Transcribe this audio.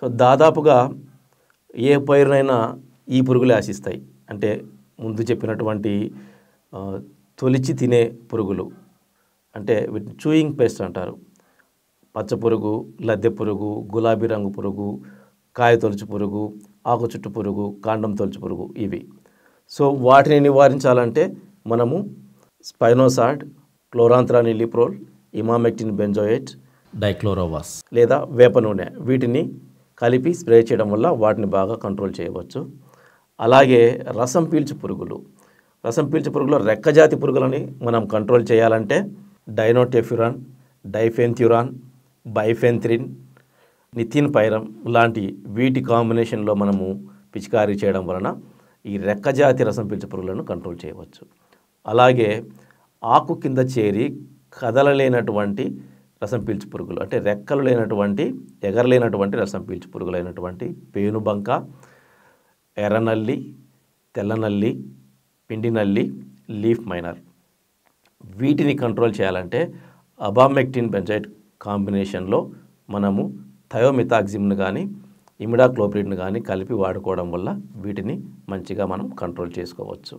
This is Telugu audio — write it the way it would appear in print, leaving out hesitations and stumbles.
సో దాదాపుగా ఏ పైరునైనా ఈ పురుగులే ఆశిస్తాయి. అంటే ముందు చెప్పినటువంటి తొలిచి తినే పురుగులు, అంటే వీటిని చూయింగ్ పెస్ట్ అంటారు. పచ్చ పురుగు, లద్దె పురుగు, గులాబీ రంగు పురుగు, కాయ తొలుచు పురుగు, ఆకు చుట్టు పురుగు, కాండం తొలుచు పురుగు ఇవి. సో వాటిని నివారించాలంటే మనము స్పైనోసాడ్, క్లోరాంత్రానిలిప్రోల్, ఇమామెక్టిన్ బెంజోయేట్, డైక్లోరోవాస్ లేదా వేప నూనె వీటిని కలిపి స్ప్రే చేయడం వల్ల వాటిని బాగా కంట్రోల్ చేయవచ్చు. అలాగే రసం పీల్చు పురుగులు, రసం పీల్చు పురుగులో రెక్కజాతి పురుగులని మనం కంట్రోల్ చేయాలంటే డైనోటెఫ్యురాన్, డైఫెన్థ్యూరాన్, బైఫెన్థ్రిన్, నిథిన్ పైరం లాంటి వీటి కాంబినేషన్లో మనము పిచికారీ చేయడం వలన ఈ రెక్కజాతి రసం పీల్చు పురుగులను కంట్రోల్ చేయవచ్చు. అలాగే ఆకు కింద చేరి కదలలేనటువంటి రసం పీల్చు పురుగులు, అంటే రెక్కలు లేనటువంటి ఎగరలేనటువంటి రసం పీల్చు పురుగులైనటువంటి పేనుబంక, ఎర్రనల్లి, తెల్లనల్లి, పిండి నల్లి, లీఫ్ మైనర్ వీటిని కంట్రోల్ చేయాలంటే అబామెక్టిన్ బెంజైట్ కాంబినేషన్లో మనము థయోమిథాక్సిమ్ను కానీ ఇమిడాక్లోప్రిడ్ను కానీ కలిపి వాడుకోవడం వల్ల వీటిని మంచిగా మనం కంట్రోల్ చేసుకోవచ్చు.